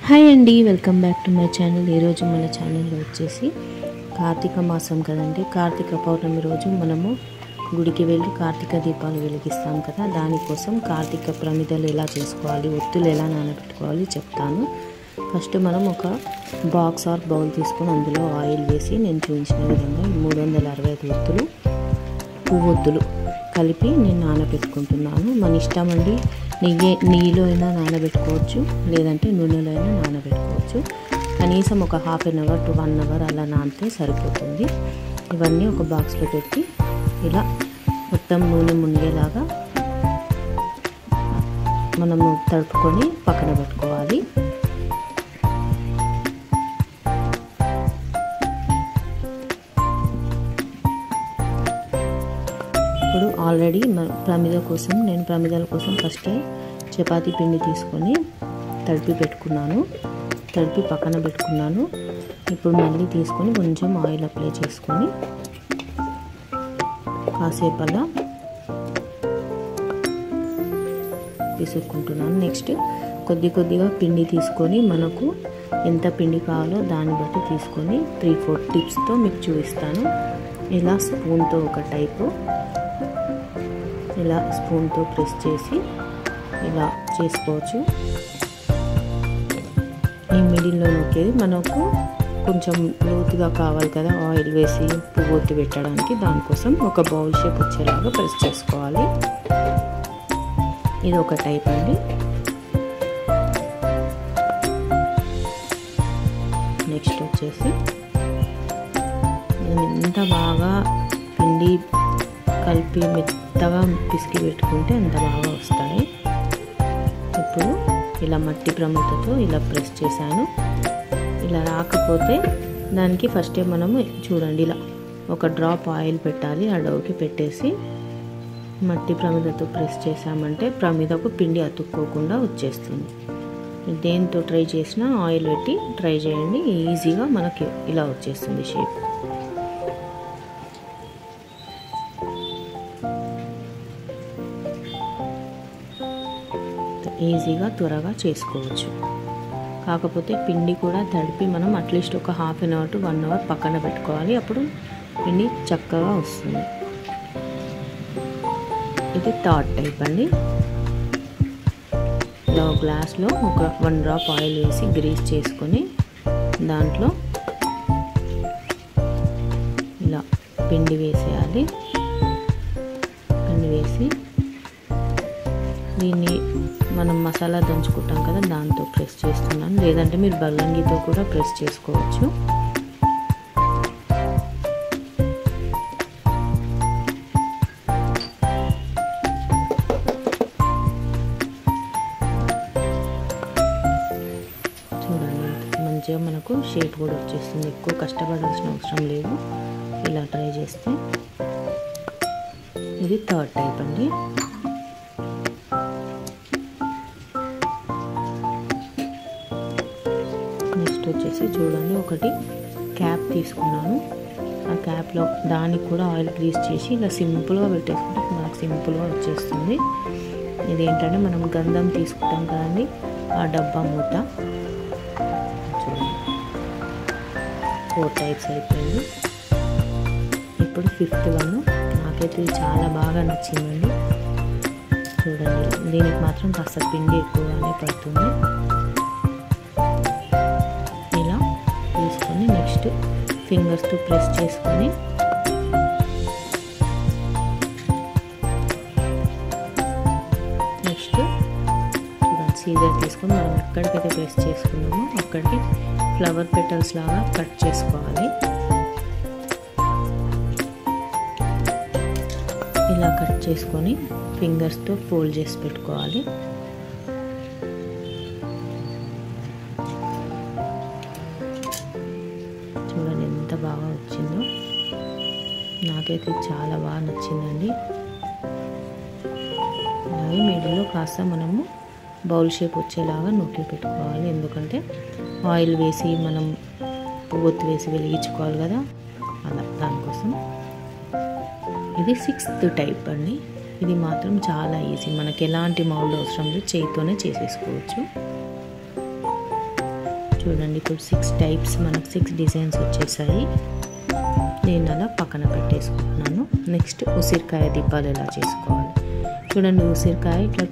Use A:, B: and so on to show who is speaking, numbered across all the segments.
A: Hi అండి, welcome back to my channel. ఈరోజు మన ఛానల్లో వచ్చేసి కార్తీక మాసం కదండి. కార్తీక పౌర్ణమి రోజు మనము గుడికి వెళ్ళి కార్తీక దీపాలు వెలిగిస్తాం కదా. దానికోసం కార్తీక ప్రమిదలు ఎలా చేసుకోవాలి, ఒత్తులు ఎలా నానబెట్టుకోవాలి చెప్తాను. ఫస్ట్ మనం ఒక బాక్స్ ఆర్ బౌల్ తీసుకొని అందులో ఆయిల్ వేసి నేను చూపించిన విధంగా 365 ఒత్తులు, పువ్వొత్తులు కలిపి నేను నానబెట్టుకుంటున్నాను. మన ఇష్టం అండి, నెయ్యిలో అయినా నానబెట్టుకోవచ్చు, లేదంటే నూనెలో అయినా నానబెట్టుకోవచ్చు. కనీసం ఒక half an hour to 1 hour అలా నానితే సరిపోతుంది. ఇవన్నీ ఒక బాక్స్లో పెట్టి ఇలా మొత్తం నూనె మునిగేలాగా మనము తడుపుకొని పక్కన పెట్టుకోవాలి. ఇప్పుడు ఆల్రెడీ ప్రమిదల కోసం ఫస్టే చపాతీ పిండి తీసుకొని తడిపి పక్కన పెట్టుకున్నాను. ఇప్పుడు మళ్ళీ తీసుకొని కొంచెం ఆయిల్ అప్లై చేసుకొని కాసేపు అలా తీసుకుంటున్నాను. నెక్స్ట్ కొద్దిగా పిండి తీసుకొని మనకు ఎంత పిండి కావాలో దాన్ని బట్టి తీసుకొని 3-4 టిప్స్తో మీకు చూపిస్తాను. ఇలా స్పూన్తో ఒక టైపు ఇలా స్పూన్తో ప్రెస్ చేసి ఇలా చేసుకోవచ్చు. ఈ మిడిల్లో నొక్కేది మనకు కొంచెం లోతుగా కావాలి కదా ఆయిల్ వేసి పువ్వొత్తి పెట్టడానికి. దానికోసం ఒక బౌల్ షేప్ వచ్చేలాగా ప్రెస్ చేసుకోవాలి. ఇది ఒక టైప్ అండి. నెక్స్ట్ వచ్చేసి ఎంత బాగా పిండి కలిపి మెత్తగా పిసికి పెట్టుకుంటే అంత బాగా వస్తాయి. ఇప్పుడు ఇలా మట్టి ప్రమిదతో ఇలా ప్రెస్ చేశాను. ఇలా రాకపోతే దానికి ఫస్టే మనము చూడండి ఇలా ఒక డ్రాప్ ఆయిల్ పెట్టాలి. ఆ డౌకి పెట్టేసి మట్టి ప్రమిదతో ప్రెస్ చేసామంటే ప్రమిదకు పిండి అతుక్కోకుండా వచ్చేస్తుంది. దేంతో ట్రై చేసినా ఆయిల్ పెట్టి ట్రై చేయండి, ఈజీగా మనకి ఇలా వచ్చేస్తుంది షేప్. ఈజీగా త్వరగా చేసుకోవచ్చు. కాకపోతే పిండి కూడా తడిపి మనం అట్లీస్ట్ ఒక half an hour to 1 hour పక్కన పెట్టుకోవాలి. అప్పుడు పిండి చక్కగా వస్తుంది. ఇది థర్డ్ టైప్ అండి. ఇలా గ్లాస్లో ఒక 1 డ్రాప్ ఆయిల్ వేసి గ్రీస్ చేసుకొని దాంట్లో ఇలా పిండి వేసేయాలి. పిండి వేసి దీన్ని మనం మసాలా దంచుకుంటాం కదా దాంతో ప్రెస్ చేస్తున్నాను, లేదంటే మీరు బల్లంగితో కూడా ప్రెస్ చేసుకోవచ్చు. చూడండి మంచిగా మనకు షేప్ కూడా వచ్చేస్తుంది. ఎక్కువ కష్టపడాల్సిన అవసరం లేదు ఇలా ట్రై చేస్తే. ఇది థర్డ్ టైప్ అండి. నెక్స్ట్ వచ్చేసి చూడండి, ఒకటి క్యాప్ తీసుకున్నాను. ఆ క్యాప్లో దానికి కూడా ఆయిల్ గ్రీస్ చేసి ఇలా సింపుల్గా పెట్టేసుకుంటే మనకు సింపుల్గా వచ్చేస్తుంది. ఇదేంటంటే మనం గంధం తీసుకుంటాం కదండి, ఆ డబ్బా మూత. చూడండి 4 టైప్స్ అయిపోయింది. ఇప్పుడు 5th వన్ నాకైతే చాలా బాగా నచ్చిందండి. చూడండి, దీనికి మాత్రం కాస్త పిండి ఎక్కువగానే పడుతుంది. తీసుకొని నెక్స్ట్ ఫింగర్స్తో ప్రెస్ చేసుకొని నెక్స్ట్ చూడండి సీజర్ తీసుకొని మనం ఎక్కడికైతే ప్రెస్ చేసుకున్నామో అక్కడికి ఫ్లవర్ పెటల్స్ లాగా కట్ చేసుకోవాలి. ఇలా కట్ చేసుకొని ఫింగర్స్తో ఫోల్డ్ చేసి పెట్టుకోవాలి. చూడండి ఎంత బాగా వచ్చిందో, నాకైతే చాలా బాగా నచ్చిందండి. అలాగే మిడిల్లో కాస్త మనము బౌల్ షేప్ వచ్చేలాగా నొక్కి పెట్టుకోవాలి. ఎందుకంటే ఆయిల్ వేసి మనం పువ్వొత్తి వేసి వెలిగించుకోవాలి కదా, అలా దానికోసం. ఇది 6th టైప్ అండి. ఇది మాత్రం చాలా ఈజీ, మనకి ఎలాంటి మౌల్డ్ అవసరం లేదు, చేతితోనే చేసేసుకోవచ్చు. చూడండి ఇప్పుడు 6 టైప్స్ మనకు 6 డిజైన్స్ వచ్చేసాయి. నేను అలా పక్కన పెట్టేసుకుంటున్నాను. నెక్స్ట్ ఉసిరికాయ దీపాలు ఎలా చేసుకోవాలి చూడండి. ఉసిరికాయ ఇట్లా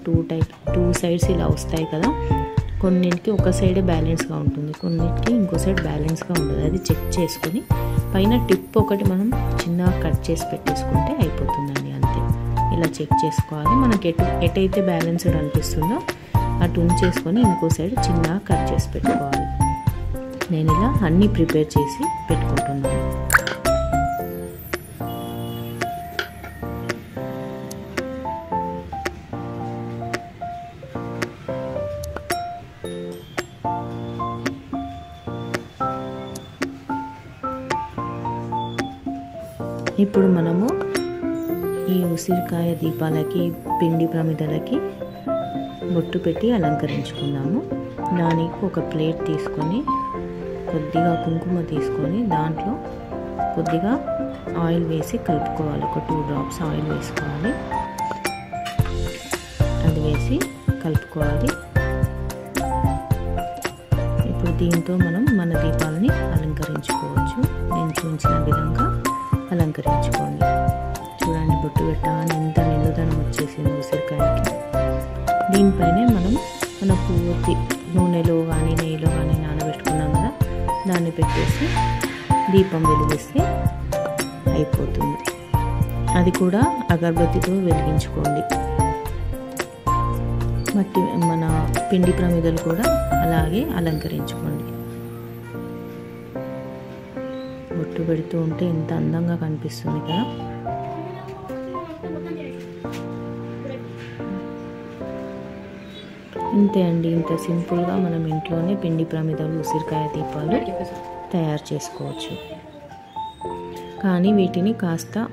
A: 2 సైడ్స్ ఇలా వస్తాయి కదా. కొన్నింటికి ఒక సైడే బ్యాలెన్స్గా ఉంటుంది, కొన్నింటికి ఇంకో సైడ్ బ్యాలెన్స్గా ఉండదు. అది చెక్ చేసుకుని పైన టిప్ ఒకటి మనం చిన్నగా కట్ చేసి పెట్టేసుకుంటే అయిపోతుందండి. అంతే, ఇలా చెక్ చేసుకోవాలి. మనకి ఎటైతే బ్యాలెన్స్డ్ అనిపిస్తుందో అటు ఉంచేసుకొని ఇంకో సైడ్ చిన్నగా కట్ చేసి పెట్టుకోవాలి. నేను ఇలా అన్నీ ప్రిపేర్ చేసి పెట్టుకుంటున్నాను. ఇప్పుడు మనము ఈ ఉసిరికాయ దీపాలకి పిండి ప్రమిదలకి బొట్టు పెట్టి అలంకరించుకుందాము. దానికి ఒక ప్లేట్ తీసుకొని కొద్దిగా కుంకుమ తీసుకొని దాంట్లో కొద్దిగా ఆయిల్ వేసి కలుపుకోవాలి. ఒక 2 డ్రాప్స్ ఆయిల్ వేసుకోవాలి. అది వేసి కలుపుకోవాలి. ఇప్పుడు దీంతో మనం మన దీపాలని అలంకరించుకోవచ్చు. నేను చూపించిన విధంగా అలంకరించుకోండి. చూడండి, బొట్టు పెట్టగానే ఎంత నిండుదనం వచ్చేసింది ఉసిరికాయకి. దీనిపైనే మనం మన పూర్తి నూనెలో కానీ నెయ్యిలో కానీ నానబెట్టుకున్నాం కదా, దాన్ని పెట్టేసి దీపం వెలిగిస్తే అయిపోతుంది. అది కూడా అగరబత్తితో వెలిగించుకోండి. మన పిండి ప్రమిదలు కూడా అలాగే అలంకరించుకోండి. బొట్టు పెడుతూ ఉంటే ఎంత అందంగా కనిపిస్తుంది కదా. ఇంతే అండి, ఇంత సింపుల్గా మనం ఇంట్లోనే పిండి ప్రమిదలు ఉసిరికాయ దీపాలు తయారు చేసుకోవచ్చు. కానీ వీటిని కాస్త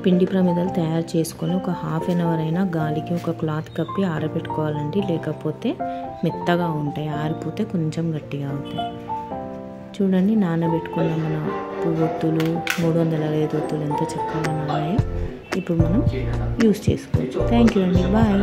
A: పిండి ప్రమిదలు తయారు చేసుకొని ఒక 1/2 అవర్ అయినా గాలికి ఒక క్లాత్ కప్పి ఆరబెట్టుకోవాలండి. లేకపోతే మెత్తగా ఉంటాయి, ఆరిపోతే కొంచెం గట్టిగా అవుతాయి. చూడండి, నానబెట్టుకున్న మన పువ్వొత్తులు 305 ఒత్తులు ఎంత చక్కగా నానాయో. ఇప్పుడు మనం యూస్ చేసుకోవచ్చు. థ్యాంక్ యూ అండి, బాయ్.